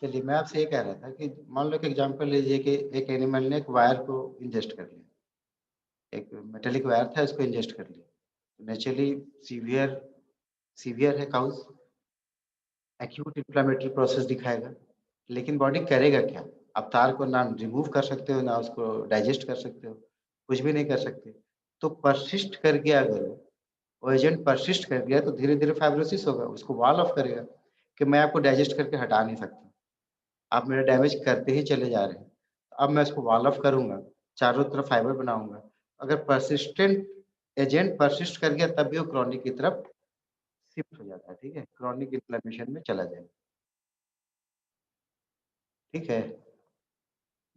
चलिए, मैं आपसे ये कह रहा था कि मान लो कि एग्ज़ाम्पल लीजिए कि एक एनिमल ने एक वायर को इंजेस्ट कर लिया। एक मेटालिक वायर था, इसको इंजेस्ट कर लिया। नेचुरली सीवियर सीवियर है काउज़, एक्यूट इन्फ्लेमेटरी प्रोसेस दिखाएगा। लेकिन बॉडी करेगा क्या? आप तार को ना रिमूव कर सकते हो, ना उसको डाइजेस्ट कर सकते हो, कुछ भी नहीं कर सकते। तो पर्सिस्ट कर गया अगर वो एजेंट पर्सिस्ट कर गया तो धीरे-धीरे फाइब्रोसिस होगा, उसको वॉल ऑफ करेगा कि मैं आपको डाइजेस्ट करके हटा नहीं सकता। आप मेरा डैमेज करते ही चले जा रहे हैं। अब मैं इसको वॉल ऑफ करूँगा, चारों तरफ फाइबर बनाऊँगा। अगर पर्सिस्टेंट एजेंट पर्सिस्ट कर गया तब भी वो क्रोनिक की तरफ शिफ्ट हो जाता है, ठीक है? क्रोनिक इन्फ्लेमेशन में चला जाएगा, ठीक है?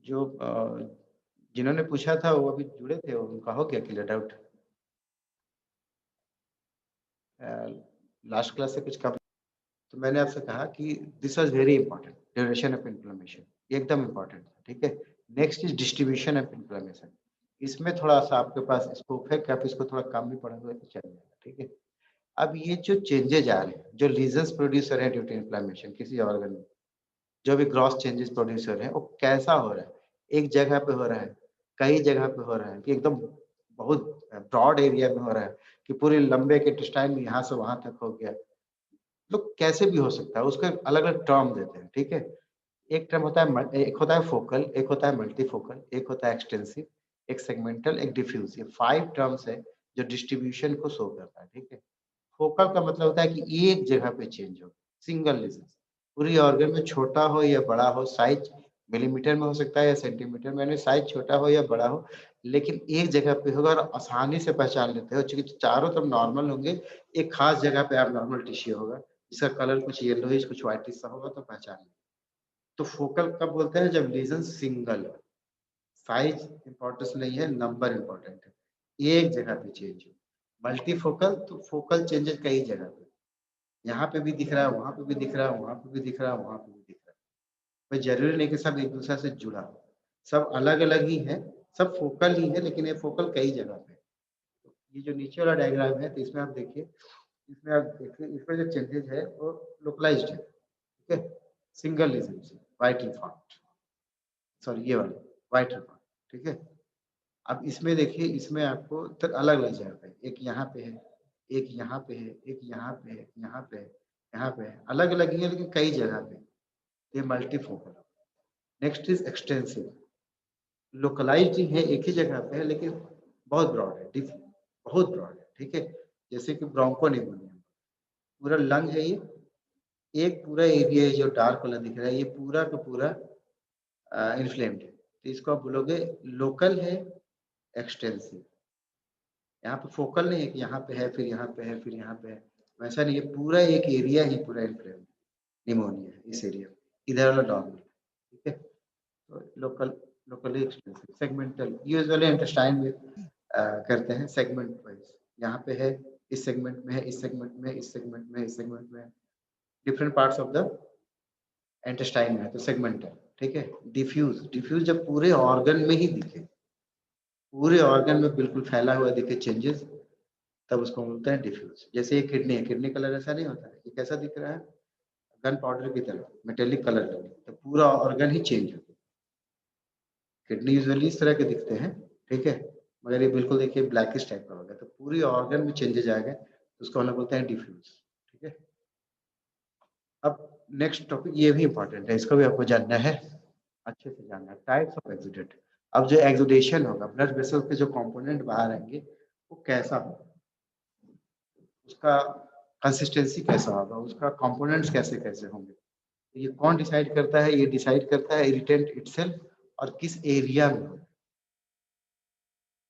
जो जिन्होंने पूछा था वो अभी जुड़े थे, उनका हो गया क्लियर डाउट? अ, लास्ट क्लास से कुछ कम तो मैंने आपसे कहा कि this was very important duration of inflammation ये एकदम इम्पोर्टेंट है, ठीक है? Next is distribution of inflammation इसमें थोड़ा-सा आपके पास स्कोप है कि आप इसको थोड़ा कम भी पढ़ोगे तो चल जाएगा, ठीक है? अब ये जो चेंजेज़ आ रहे हैं, जो लीजन्स प्रोड्यूसर हैं ड्यू टू इन्फ्लेमेशन किसी ऑर्गन में, जो भी ग्रॉस चेंजेज़ प्रोड्यूस हो रहे हैं, वो कैसा हो रहा है? एक जगह पे हो रहा है, कई जगह पे हो रहा है कि एकदम बहुत ब्रॉड एरिया में हो रहा है कि पूरे लंबे के इंटेस्टाइन में यहाँ से वहाँ तक हो गया। तो कैसे भी हो सकता है, उसके अलग-अलग टर्म देते हैं, ठीक है? एक टर्म होता है एक होता है फोकल, एक होता है मल्टीफोकल, एक होता है एक्सटेंसिव, एक सेगमेंटल, एक डिफ्यूज। ये 5 टर्म्स है जो डिस्ट्रीब्यूशन को शो करता है, ठीक है? फोकल का मतलब होता है कि एक जगह पे चेंज हो, सिंगल लीज़न। पूरी ऑर्गन में छोटा हो या बड़ा हो, साइज़ मिलीमीटर में हो सकता है या सेंटीमीटर में, यानी साइज़ छोटा हो या बड़ा हो, लेकिन एक जगह पे होगा और आसानी से पहचान लेते हो क्योंकि चारों तरफ नॉर्मल होंगे, एक खास जगह पे एब्नॉर्मल टिश्यू होगा, जिसका कलर कुछ येलोइश, कुछ व्हाइटिश सा होगा तो पहचान लेंगे। तो फोकल कब बोलते हैं जब लीज़न सिंगल हो, साइज़ इम्पोर्टेंस नहीं है, नंबर इम्पोर्टेंट है, एक जगह पे चेंज हो। मल्टीफोकल तो फोकल चेंजेस कई जगह पे, यहाँ पे भी दिख रहा है, वहाँ पे भी दिख रहा है, वहाँ पे भी दिख रहा है, वहाँ पे भी दिख रहा है। कोई ज़रूरी नहीं कि सब एक-दूसरे से जुड़ा हो, सब अलग-अलग ही हैं, सब फोकल ही है लेकिन ये फोकल कई जगह पे है। तो ये जो नीचे वाला डायग्राम है तो इसमें आप देखिए इसमें जो चेंजेज़ है वो लोकलाइज़्ड है, ठीक है? सिंगल लीज़न से, व्हाइट रिफॉर्म्ड सॉरी ये वाला व्हाइट रिफॉर्म, ठीक है? अब इसमें देखिए इसमें आपको त अलग-अलग जगह पे, एक यहाँ पे है, एक यहाँ पे है, एक यहाँ पे है, यहाँ पे है, यहाँ पे है, अलग-अलग ही है लेकिन कई जगह पे, ये मल्टीफोकल। नेक्स्ट इज़ एक्सटेंसिव, लोकलाइज़्ड ही है, एक ही जगह पे है लेकिन बहुत ब्रॉड है, बहुत ब्रॉड है, ठीक है? जैसे कि ब्रोंकोनिमोनिया, पूरा लंग है ये, एक पूरा एरिया है जो डार्क वाला दिख रहा है, ये पूरा का पूरा इन्फ्लेम्ड है। तो इसको आप बोलोगे लोकल है, एक्सटेंसिव। यहाँ पे फोकल नहीं है कि यहाँ पे है, फिर यहाँ पे है, फिर यहाँ पे है। वैसा नहीं है, पूरा एक एरिया ही पूरा इन्फ्लेम्ड निमोनिया है इस एरिया में, इधर वाला नॉर्मल, ठीक है? तो locally extensive, segmental usually intestine में करते हैं सेगमेंट वाइज़। यहाँ पे है, इस सेगमेंट में है, इस सेगमेंट में, इस सेगमेंट में, इस सेगमेंट में, different parts of the intestine में है तो सेगमेंटल, ठीक है? डिफ्यूज़ जब पूरे ऑर्गन में ही दिखे, पूरे ऑर्गन में बिल्कुल फैला हुआ दिखे चेंजेज़ तब उसको बोलते हैं डिफ्यूज़। जैसे ये किडनी है, किडनी कलर ऐसा नहीं होता है, ये कैसा दिख रहा है? गन पाउडर की तरह, मेटालिक कलर का, तो पूरा ऑर्गन ही चेंज हो गया। किडनी यूजुअली इस तरह के दिखते हैं, ठीक है? मगर ये बिल्कुल देखिए ब्लैकिश टाइप का हो गया, तो पूरी ऑर्गन में चेंजेज़ आ गए, तो उसको हम लोग बोलते हैं डिफ्यूज़, ठीक है? अब नेक्स्ट टॉपिक ये भी इम्पोर्टेंट है, इसको भी आपको जानना है, अच्छे से जानना है, टाइप्स ऑफ एक्सुडेट। अब जो एक्सुडेशन होगा, ब्लड वेसल के जो कंपोनेंट बाहर आएँगे, वो कैसा होगा? उसका कंसिस्टेंसी कैसा होगा, उसका कंपोनेंट्स कैसे-कैसे होंगे। ये कौन डिसाइड करता है? ये डिसाइड करता है इरिटेंट इटसेल्फ और किस एरिया में होगा।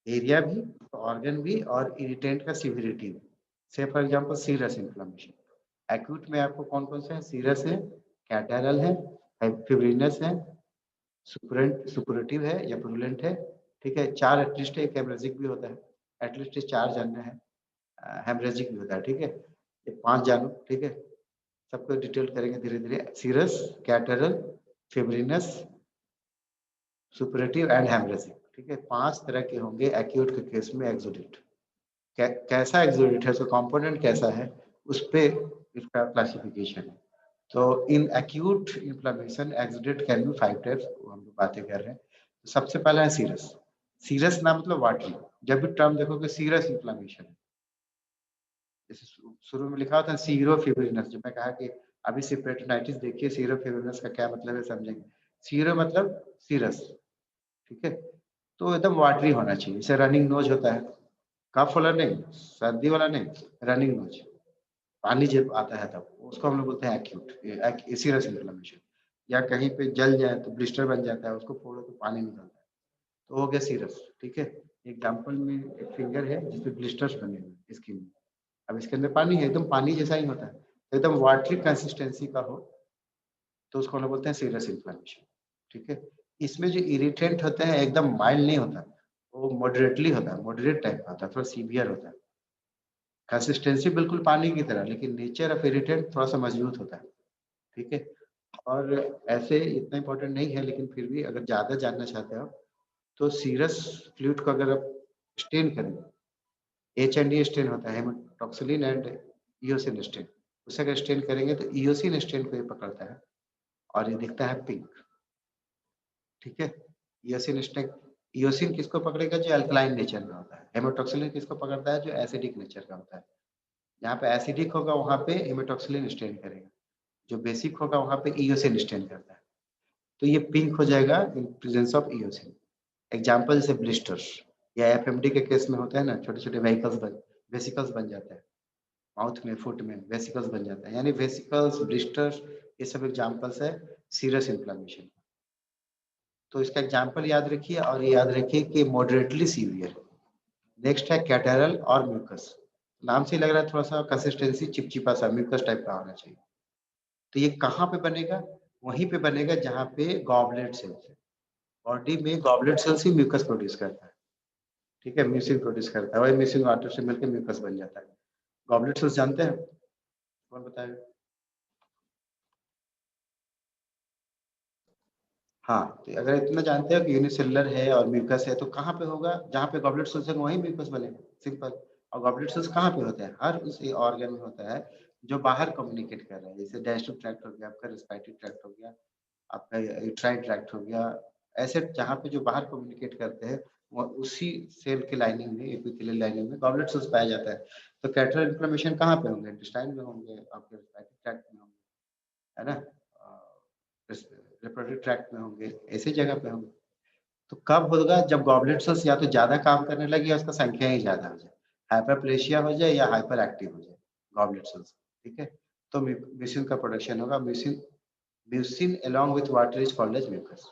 एरिया भी, ऑर्गन भी और इरिटेंट का सिविरिटी भी। Say for example serous inflammation. Acute में आपको कौन-कौन से हैं? सीरस है, कैटारल है, फिब्रिनस है, सुपुरेटिव है या प्रूलेंट है, ठीक है? 4 एटलीस्ट है, एक हेमरेजिक भी होता है। एटलीस्ट ये 4 जानना है। हेमरेजिक भी होता है, ठीक है? ये 5 जानो, ठीक है? सबको डिटेल करेंगे धीरे-धीरे। Serous, catarrhal, fibrinous, suppurative and haemorrhagic, ठीक है? 5 तरह के होंगे एक्यूट के केस में एक्सुडेट। कैसा एक्सुडेट है, उसका कंपोनेंट कैसा है, उस पे इसका क्लासिफिकेशन है। तो in acute inflammation exudate can be 5 types, हम लोग बातें कर रहे हैं। तो सबसे पहला है सीरस। सीरस ना मतलब वाटरी। जब भी टर्म देखोगे सीरस इन्फ्लेमेशन, जैसे शुरू में लिखा होता है सीरोफिब्रिनस, जब मैं कहा कि अभी से पेटोनाइटिस देखिए, सीरोफिब्रिनस का क्या मतलब है समझेंगे। सीरो मतलब सीरस, ठीक है। तो एकदम वाटरी होना चाहिए, जैसे रनिंग नोज होता है, कफ वाला नहीं, सर्दी वाला नहीं, रनिंग नोज, पानी जब आता है तब उसको हम लोग बोलते हैं एक्यूट सीरस इन्फ्लेमेशन। या कहीं पे जल जाए तो ब्लिस्टर बन जाता है, उसको फोड़ो तो पानी निकलता है, तो हो गया सीरस, ठीक है। एग्जाम्पल में एक फिंगर है जिसपे ब्लिस्टर्स बने हुए स्किन में, अब इसके अंदर पानी है, एकदम पानी जैसा ही होता है, एकदम वाटरी कंसिस्टेंसी का हो तो उसको हम लोग बोलते हैं सीरस इन्फ्लेमेशन, ठीक है। इसमें जो इरिटेंट होते हैं एकदम माइल्ड नहीं होता, वो मॉडरेटली होता है, मॉडरेट टाइप का होता है, थोड़ा सीवियर होता है। कंसिस्टेंसी बिल्कुल पानी की तरह, लेकिन नेचर ऑफ इरिटेंट थोड़ा सा मजबूत होता है, ठीक है। और ऐसे इतना इंपॉर्टेंट नहीं है, लेकिन फिर भी अगर ज़्यादा जानना चाहते हो तो सीरस फ्लूइड को अगर आप स्टेन करें, H&E स्टेन होता है, हेमाटोक्सिलिन एंड इओसिन स्टेन, उसे अगर स्टेन करेंगे तो इओसिन स्टेन को ये पकड़ता है और ये दिखता है पिंक, ठीक है। इओसिन स्टेन, इओसिन किसको पकड़ेगा जो अल्कलाइन नेचर का होता है, हेमाटोक्सिलिन किसको पकड़ता है जो एसिडिक नेचर का होता है। जहाँ पे एसिडिक होगा वहाँ पे हेमाटोक्सिलिन स्टेन करेगा, जो बेसिक होगा वहाँ पे इओसिन स्टेन करता है। तो ये पिंक हो जाएगा in presence of eosin. Example जैसे ब्लिस्टर्स या एफएमडी के केस में होता है ना, छोटे-छोटे वेसिकल्स बन जाते हैं। माउथ में, फुट में वेसिकल्स बन जाता है, यानी वेसिकल्स, ब्लिस्टर्स, ये सब एग्जांपल्स है सीरस इन्फ्लेमेशन। तो इसका एग्जांपल याद रखिए और ये याद रखिए कि मॉडरेटली सीवियर। नेक्स्ट है कैटरल और म्यूकस। नाम से ही लग रहा है थोड़ा सा कंसिस्टेंसी चिपचिपा सा म्यूकस टाइप का होना चाहिए। तो ये कहाँ पे बनेगा? वहीं पे बनेगा जहाँ पे गॉबलेट सेल्स है। बॉडी में गॉबलेट सेल्स ही म्यूकस प्रोड्यूस करता है, ठीक है, म्यूसिन प्रोड्यूस करता है, वही म्यूसिन वाटर से मिलकर म्यूकस बन जाता है। गॉबलेट सेल्स जानते हैं? कौन बताएगा? हाँ, तो अगर इतना जानते हो कि यूनिसेलुलर है और म्यूकस है तो कहाँ पे होगा? जहाँ पे गॉबलेट सेल्स है वहीं म्यूकस बनेगा, सिंपल। और गॉबलेट सेल्स कहाँ पे होते हैं? हर उस ऑर्गन में होता है जो बाहर कम्युनिकेट कर रहा है, जैसे डाइजेस्टिव ट्रैक्ट हो गया, आपका रेस्पिरेटरी ट्रैक्ट हो गया, आपका यूट्राइन ट्रैक्ट हो गया, ऐसे जहाँ पे जो बाहर कम्युनिकेट करते हैं वो उसी सेल के लाइनिंग में, एपिथेलियल लाइनिंग में गॉबलेट सेल्स पाया जाता है। तो कैटरल इन्फ्लेमेशन कहाँ पे होंगे? इंटेस्टाइन में होंगे, आपके रेस्पिरेटरी ट्रैक्ट में होंगे, है ना? रिप्रोडक्टिव ट्रैक्ट में होंगे, ऐसी जगह पे होंगे। तो कब होगा? जब गॉबलेट सेल्स या तो ज़्यादा काम करने लगे या उसका संख्या ही ज़्यादा हो जाए, हाइपरप्लेशिया हो जाए या हाइपर एक्टिव हो जाए गॉबलेट सेल्स, ठीक है? तो म्यूसिन का प्रोडक्शन होगा, mucin mucin along with water is called as mucus.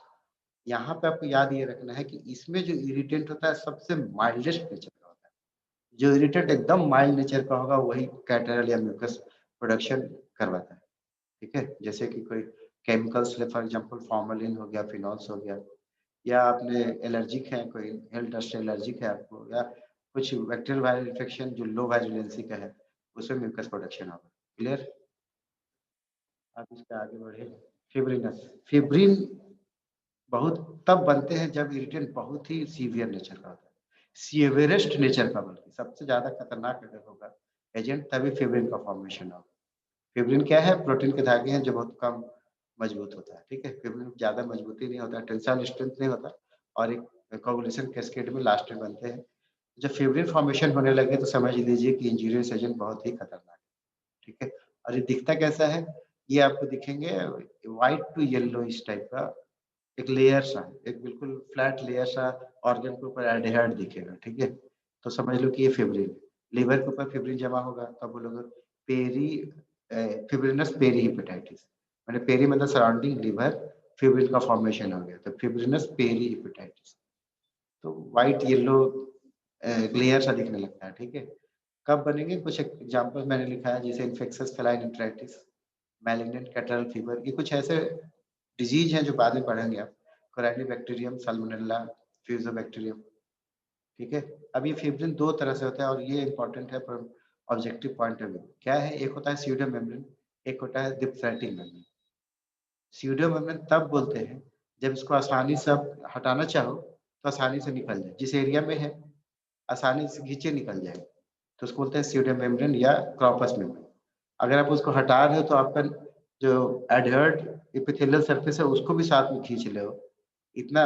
यहाँ पे आपको याद ये रखना है कि इसमें जो इरिटेंट होता है सबसे माइल्डेस्ट नेचर का होता है। जो इरिटेंट एकदम माइल्ड नेचर का होगा वही कैटरल या म्यूकस प्रोडक्शन करवाता है, ठीक है। जैसे कि कोई केमिकल्स ले, फॉर एग्जांपल फॉर्मेलिन हो गया, फिनॉल्स हो गया, या आपने एलर्जिक है, कोई हेल डस्ट से एलर्जिक है आपको, या कुछ बैक्टीरियल वायरल इन्फेक्शन जो लो वायरुलेंसी का है, उसमें म्यूकस प्रोडक्शन होगा। क्लियर? आप इसके आगे बढ़े। फिब्रिनस, फिब्रिन बहुत तब बनते हैं जब इरिटेंट बहुत ही सीवियर नेचर का होता है, सीवियरेस्ट नेचर का, बल्कि सबसे ज्यादा खतरनाक अगर होगा एजेंट तभी फिब्रिन का फॉर्मेशन होगा। फिब्रिन क्या है? प्रोटीन के धागे हैं जो बहुत कम मजबूत होता है, ठीक है। फिब्रिन ज्यादा मजबूती नहीं होता, टेंसाइल स्ट्रेंथ नहीं होता, और एक कोगुलेशन कैस्केड में लास्ट में बनते हैं। जब फिब्रिन फॉर्मेशन होने लगे तो समझ लीजिए कि इंजीरियस एजेंट बहुत ही खतरनाक है, ठीक है। और ये दिखता कैसा है? ये आपको दिखेंगे व्हाइट टू येलो इस टाइप का एक लेयर सा, एक बिल्कुल फ्लैट लेयर सा ऑर्गन के ऊपर एल्डिहाइड दिखेगा, ठीक है। तो समझ लो कि ये फिब्रिन है। लिवर के ऊपर फिब्रिन जमा होगा तब बोलोगे पेरी फिब्रिनस पेरी हेपेटाइटिस, मैंने पेरी मतलब सराउंडिंग लिवर, फिब्रिन का फॉर्मेशन हो गया तो फिब्रिनस पेरी हेपेटाइटिस। तो व्हाइट येलो लेयर सा दिखने लगता है, ठीक है। कब बनेंगे? कुछ एग्जांपल मैंने लिखा है, जैसे infectious feline एंथराइटिस, malignant catarrhal fever, ये कुछ ऐसे डिजीज हैं जो बाद में पढ़ेंगे आप। कोराइनिबैक्टीरियम, साल्मोनेला, फ्यूजोबैक्टीरियम, ठीक है। अब ये फिब्रिन दो तरह से होता है और ये इंपॉर्टेंट है from objective point of view. क्या है? एक होता है स्यूडो मेम्ब्रेन, एक होता है डिप्थरेटिक मेम्ब्रेन। स्यूडो मेम्ब्रेन तब बोलते हैं जब इसको आसानी से आप हटाना चाहो तो आसानी से निकल जाए, जिस एरिया में है आसानी से खींचे निकल जाए, तो उसको बोलते हैं स्यूडो मेम्ब्रेन या क्रॉपस मेम्ब्रेन। अगर आप उसको हटा रहे हो तो आपका जो एडहर्ड एपिथेलियल सरफेस है उसको भी साथ में खींच ले, इतना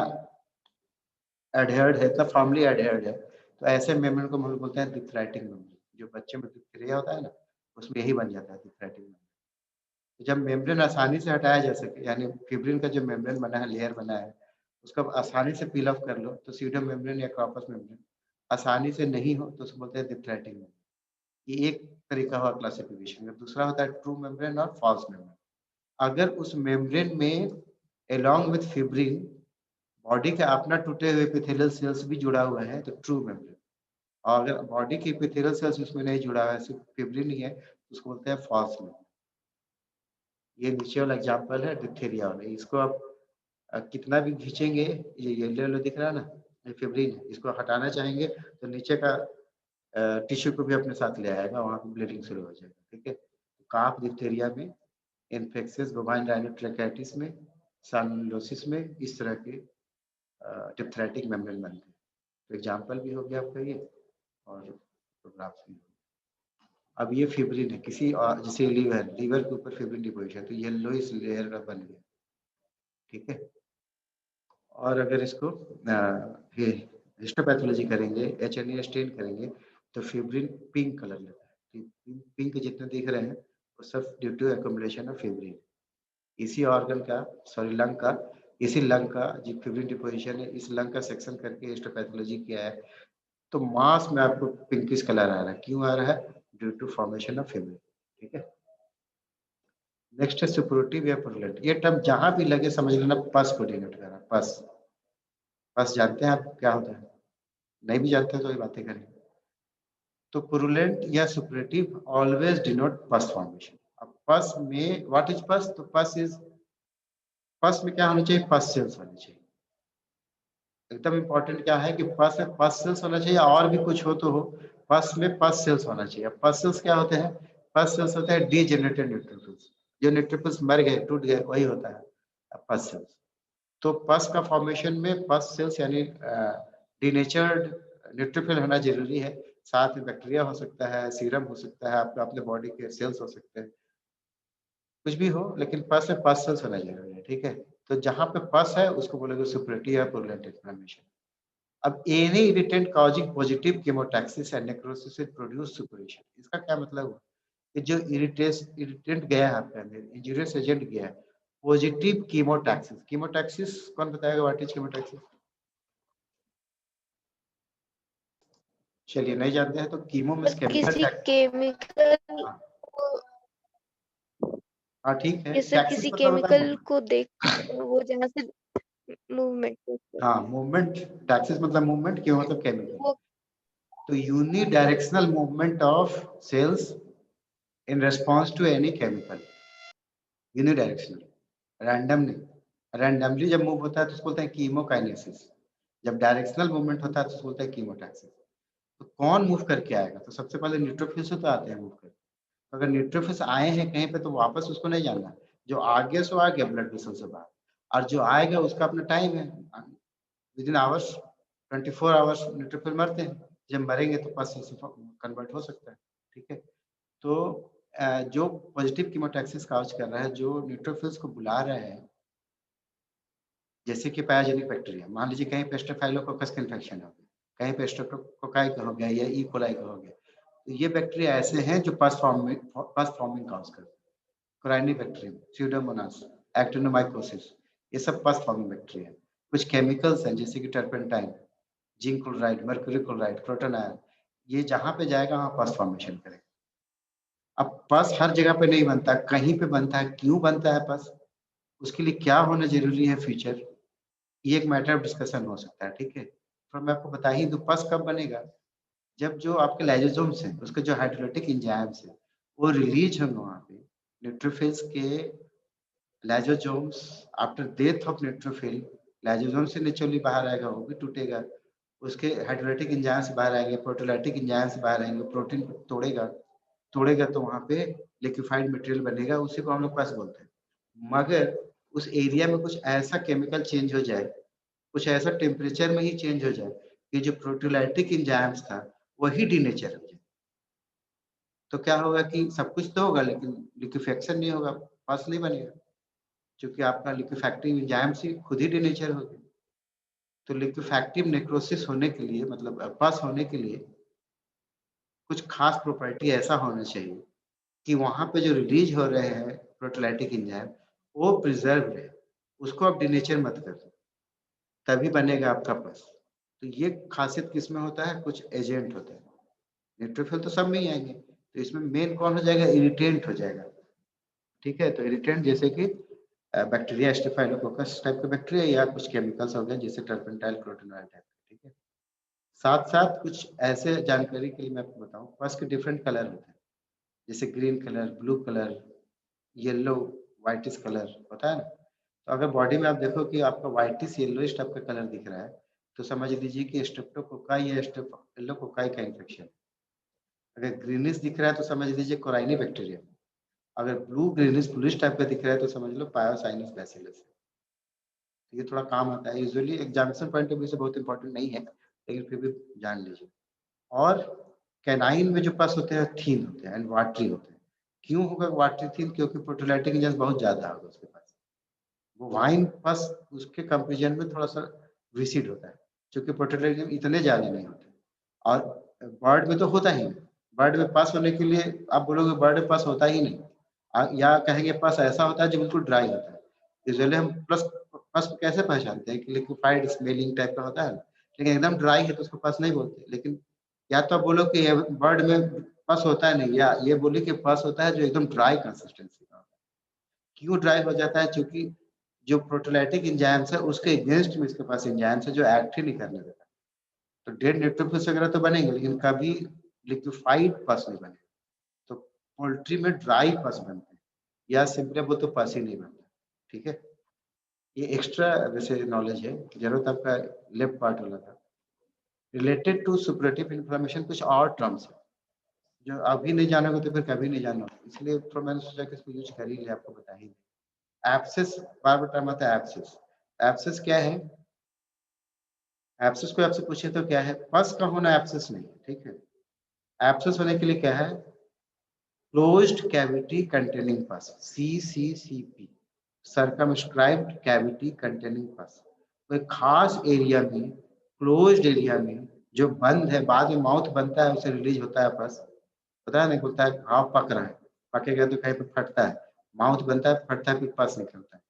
एडहर्ड है, इतना फॉर्मली एडहर्ड है। तो ऐसे मेम्ब्रेन को हम लोग बोलते हैं डिप्थराइटिक मेम्ब्रेन। जो बच्चे में डिप्थीरिया होता है ना, उसमें यही बन जाता है डिप्थराइटिक मेम्ब्रेन। जब मेम्ब्रेन आसानी से हटाया जा सके, यानी फिब्रिन का जो मेम्ब्रेन बना है, लेयर बना है, उसको आसानी से पील ऑफ कर लो, तो सीडम मेम्ब्रेन या कॉर्पस मेम्ब्रेन आसानी से नहीं हो तो उसको बोलते हैं डिप्थराइटिक मेम्ब्रेन। ये एक तरीका हुआ क्लासिफिकेशन का। दूसरा होता है ट्रू मेम्ब्रेन और फॉल्स मेम्ब्रेन। अगर उस मेम्ब्रेन में अलोंग विथ फिब्रिन बॉडी के अपना टूटे हुए एपिथेलियल सेल्स भी जुड़ा हुआ है तो ट्रू मेम्ब्रेन। और अगर बॉडी के एपिथेलियल सेल्स उसमें नहीं जुड़ा हुआ है, सिर्फ फिब्रिन ही है, तो उसको बोलते हैं फॉल्स मेम्ब्रेन। ये नीचे वाला एग्जांपल है डिप्थीरिया वाला। इसको आप कितना भी खींचेंगे, ये येलो येलो दिख रहा है ना, ये फिब्रिन है। इसको हटाना चाहेंगे तो नीचे का टिश्यू को भी अपने साथ ले आएगा, वहाँ पे ब्लीडिंग शुरू हो जाएगा। ठीक है, तो काफ डिप्थीरिया में, इन्फेक्शियस बोवाइन राइनोट्रैकिटिस में, साल्मोनेलोसिस में इस तरह के डिप्थराइटिक मेम्ब्रेन बनते हैं। तो एग्जाम्पल भी हो गया आपका ये, और फोटोग्राफ्स भी। अब ये फिब्रिन है किसी और, जैसे लीवर के ऊपर फिब्रिन डिपोजिशन, तो येलो इस लेयर का बन गया। ठीक है, और अगर इसको हिस्टोपैथोलॉजी करेंगे, एचएनए स्टेन करेंगे, तो फिब्रिन पिंक कलर लेता है। पिंक जितने दिख रहे हैं वो सब due to accumulation of fibrin. इसी ऑर्गन का, सॉरी लंग का, इसी लंग का जो फिब्रिन डिपोजिशन है, इस लंग का सेक्शन करके हिस्टोपैथोलॉजी किया है, तो मास में आपको पिंकिश कलर आ रहा है। क्यों आ रहा है? Due to formation of fibrin. ठीक है, नेक्स्ट है सुपोरेटिव या पुरुलेंट। ये टर्म जहां भी लगे समझ लेना पस को डिनोट कर रहा है। पस, पस जानते हैं आप क्या होता है? नहीं भी जानते तो ये बातें करें। तो पुरुलेंट या सुपोरेटिव ऑलवेज डिनोट पस फॉर्मेशन। अब पस में व्हाट इज पस? तो पस इज, पस में क्या होना चाहिए? पस सेल्स होने चाहिए। एकदम इंपॉर्टेंट क्या है कि पस में पस सेल्स होना चाहिए, और भी कुछ हो तो हो, पस में पस सेल्स होना चाहिए। पस सेल्स क्या होते हैं? पस सेल्स होते हैं डीजेनरेटेड न्यूट्रोफिल्स। जो न्यूट्रोफिल्स मर गए, टूट गए, वही होता है पस सेल्स। तो पस का फॉर्मेशन में पस सेल्स यानी डीनेचर्ड न्यूट्रोफिल होना जरूरी है। साथ में बैक्टीरिया हो सकता है, सीरम हो सकता है, आपका अपने बॉडी के सेल्स हो सकते हैं, कुछ भी हो, लेकिन पस में पस सेल्स होना जरूरी है। ठीक है, तो जहां पे पस है उसको बोलेंगे सुपरेटिव या पुरुलेंट इन्फ्लेमेशन। अब any irritant causing positive chemotaxis and necrosis will produce suppuration. इसका क्या मतलब हुआ कि जो इरिटेंट गया है आपके अंदर, इंजूरियस एजेंट गया है, पॉजिटिव कीमोटैक्सिस। कीमोटैक्सिस कौन बताएगा व्हाट इज कीमोटैक्सिस? चलिए नहीं जानते हैं तो कीमो में किसी केमिकल हाँ हाँ ठीक है, ये सर टैक्सिस किसी मतलब होता है केमिकल को देख वो जहाँ से मूवमेंट हाँ मूवमेंट। टैक्सिस मतलब मूवमेंट, क्यों मतलब केमिकल। वो तो unidirectional movement of cells in response to any chemical. Unidirectional, random नहीं। रैंडमली जब मूव होता है तो उसको बोलते हैं कीमोकाइनेसिस। जब डायरेक्शनल मूवमेंट होता है तो उसको बोलते हैं कीमोटैक्सिस। तो कौन मूव करके आएगा? तो सबसे पहले न्यूट्रोफिल्स तो आते हैं मूव करके। तो अगर न्यूट्रोफिल्स आए हैं कहीं पे तो वापस उसको नहीं जाना। जो आगे से आ गया ब्लड वेसल से बाहर, और जो आएगा उसका अपना टाइम है, with in hours, 24 hours neutrophil मरते हैं। जब मरेंगे तो पस से कन्वर्ट हो सकता है। ठीक है, तो जो पॉजिटिव कीमोटैक्सिस काज कर रहा है, जो न्यूट्रोफिल्स को बुला रहे हैं, जैसे कि पैथोजेनिक बैक्टीरिया, मान लीजिए कहीं पे स्टेफाइलोकोकस का इन्फेक्शन हो गया, कहीं पे स्ट्रेप्टोकोकाई का हो गया या ई कोलाई का हो गया, तो ये बैक्टीरिया ऐसे हैं जो पस फॉर्मिंग काज करते हैं। कोराइनिबैक्टीरियम, स्यूडोमोनास, एक्टिनोमाइकोसिस, ये सब पस फॉर्मिंग बैक्टीरिया है। कुछ केमिकल्स हैं जैसे कि turpentine, zinc chloride, mercury chloride, croton ion, ये जहां पे जाएगा वहां पस फॉर्मेशन करेगा। अब पस हर जगह पे नहीं बनता, कहीं पे बनता है। क्यों बनता है पस? उसके लिए क्या होना जरूरी है फ्यूचर, ये एक मैटर ऑफ डिस्कशन हो सकता है। ठीक है, तो मैं आपको बता ही दूं पस कब बनेगा। जब जो आपके लाइसोसोम्स हैं, उसके जो हाइड्रोलाइटिक एंजाइम्स हैं, वो रिलीज होंगे वहाँ पे न्यूट्रोफिल्स के। Lysosomes after death of neutrophil, lysosome से नेचुरली बाहर आएगा, वो भी टूटेगा, उसके हाइड्रोलाइटिक एंजाइम से बाहर आएंगे, प्रोटीलाइटिक एंजाइम से बाहर आएंगे, प्रोटीन को तोड़ेगा, तोड़ेगा तो वहाँ पे लिक्विफाइड मटेरियल बनेगा, उसी को हम लोग पस बोलते हैं। मगर उस एरिया में कुछ ऐसा केमिकल चेंज हो जाए, कुछ ऐसा टेम्परेचर में ही चेंज हो जाए कि जो प्रोटीलाइटिक एंजाइम्स था वही डीनेचर हो जाए। तो क्या होगा कि सब कुछ तो होगा लेकिन लिक्विफेक्शन नहीं होगा, पस नहीं बनेगा, क्योंकि आपका लिक्विफैक्टिव एंजाइम से खुद ही डिनेचर हो गया। तो लिक्विफैक्टिव नेक्रोसिस होने के लिए, मतलब पस होने के लिए कुछ खास प्रॉपर्टी ऐसा होना चाहिए कि वहाँ पे जो रिलीज हो रहे हैं प्रोटोलाइटिक एंजाइम वो प्रिजर्व रहे, उसको आप डिनेचर मत कर दो, तभी बनेगा आपका पस। तो ये खासियत किसमें होता है, कुछ एजेंट होते हैं। न्यूट्रोफिल तो सब में ही आएंगे, तो इसमें मेन कौन हो जाएगा, इरिटेंट हो जाएगा। ठीक है, तो इरिटेंट जैसे कि बैक्टीरिया, स्टेफाइलोकोकस टाइप का बैक्टीरिया, या कुछ केमिकल्स हो गए जैसे टर्पेंटाइल क्लोटिनोइड टाइप। ठीक है, साथ साथ कुछ ऐसे जानकारी के लिए मैं आपको बताऊं, पस के डिफरेंट कलर होते हैं, जैसे green colour, blue colour, yellow, whitish colour होता है ना। तो अगर बॉडी में आप देखो कि आपका व्हाइटिश येलोइश टाइप का कलर दिख रहा है, तो समझ लीजिए कि स्ट्रेप्टोकोकाई या स्टेफिलोकोकाई का इन्फेक्शन। अगर ग्रीनिश दिख रहा है तो समझ लीजिए कोराइनी बैक्टीरिया। अगर ब्लू ग्रीनिश ब्लूइश टाइप का दिख रहा है तो समझ लो पायोसाइनस बैसिलस। तो ये थोड़ा काम आता है, usually examination point of view से बहुत इंपॉर्टेंट नहीं है, लेकिन फिर भी जान लीजिए। और कैनाइन में जो पस होते हैं थीन होते हैं एंड वाटरी होते हैं। क्यों होगा वाटरी थीन, क्योंकि प्रोटोलाइटिक एंजाइम बहुत ज्यादा होगा उसके पास। वो वाइन पस उसके कंपेरिजन में थोड़ा सा विसिड होता है, क्योंकि प्रोटोलाइटिक एंजाइम इतने ज्यादा नहीं होते। और बर्ड में तो होता ही नहीं। बर्ड में पास होने के लिए आप बोलोगे बर्ड में पास होता ही नहीं, या कहेंगे पास ऐसा होता है जो बिल्कुल ड्राई होता है। यूजुअली हम प्लस पास को कैसे पहचानते हैं कि लिक्विफाइड स्मेलिंग टाइप का होता है, लेकिन एकदम ड्राई है तो उसको पास नहीं बोलते। लेकिन या तो आप बोलो कि बर्ड में पास होता है नहीं, या ये बोले कि पास होता है जो एकदम ड्राई कंसिस्टेंसी का होता है। क्यों ड्राई हो जाता है, क्योंकि जो प्रोटोलाइटिक एंजाइम्स है उसके अगेंस्ट में इसके पास एंजाइम्स है जो एक्ट ही नहीं करने देता। तो डेड न्यूट्रोफिल्स वगैरह तो बनेंगे, लेकिन कभी लिक्विफाइड पस नहीं बने। तो पोल्ट्री में ड्राई पस बनते हैं, या सिंपली वो तो पस ही नहीं बनता। ठीक है, ये एक्स्ट्रा वैसे नॉलेज है, जरूरत आपका लेफ्ट पार्ट वाला था। रिलेटेड टू सुपरेटिव इन्फ्लेमेशन कुछ और टर्म्स है जो अभी नहीं जानोगे तो फिर कभी नहीं जानोगे, इसलिए तो मैंने सोचा कि इसको यूज कर ही ले, आपको बता ही दे। एब्सेस, बार बार टर्म आता है एब्सेस। एब्सेस क्या है, एब्सेस को आपसे पूछे तो क्या है, पस का होना एब्सेस नहीं है। ठीक है, एब्सेस होने के लिए क्या है, क्लोज्ड कैविटी कंटेनिंग पस, CCCP, सर्कमस्क्राइब्ड कैविटी कंटेनिंग पस। कोई खास एरिया में, क्लोज्ड एरिया में जो बंद है, बाद में माउथ बनता है उसे रिलीज होता है पस, पता है नहीं, बोलता है घाव पक रहा है, पकेगा तो कहीं पर फटता है, माउथ बनता है, फटता है, फिर पस निकलता है।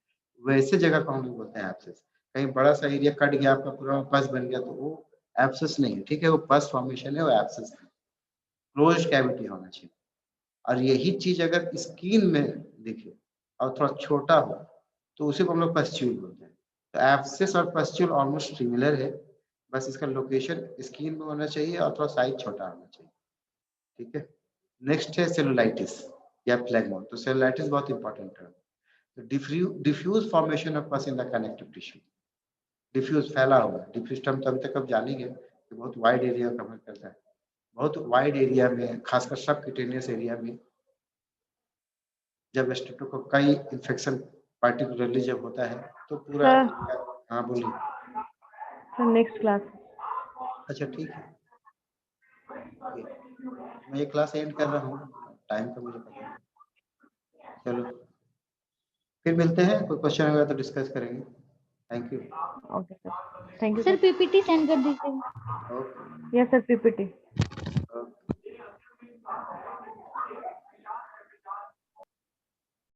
वैसे जगह को हम लोग बोलते हैं एब्सेस। कहीं बड़ा सा एरिया कट गया आपका, पूरा पस बन गया, तो वो एब्सेस नहीं है। ठीक है, वो पस फॉर्मेशन है, वो एब्सेस है। क्लोज्ड कैविटी होना चाहिए। और यही चीज अगर स्किन में दिखे और थोड़ा छोटा हो तो उसी को हम लोग पस्च्यूल बोलते हैं। तो एब्सेस और पस्च्यूल ऑलमोस्ट सिमिलर है, बस इसका लोकेशन स्किन में होना चाहिए और थोड़ा साइज छोटा होना चाहिए। ठीक है, नेक्स्ट है सेलुलाइटिस या फ्लेगमोन। तो सेलुलाइटिस बहुत इंपॉर्टेंट है। तो diffuse formation of pus in the connective tissue. Diffuse फैला हुआ, डिफ्यूज टर्म तो अभी तक आप जानेंगे कि बहुत वाइड एरिया कवर करता है। बहुत वाइड एरिया में, खासकर सबक्यूटेनियस एरिया में जब स्ट्रेप्टोकोकाई इन्फेक्शन पार्टिकुलरली जब होता है तो पूरा सर, हाँ बोलिए। Sir next class. अच्छा ठीक है, ओके। मैं ये क्लास एंड कर रहा हूँ, टाइम का मुझे पता है। चलो फिर मिलते हैं, कोई क्वेश्चन होगा तो डिस्कस करेंगे। Thank you. Okay sir, thank you sir sir. PPT send कर दीजिएगा। Okay yes sir, PPT. Okay.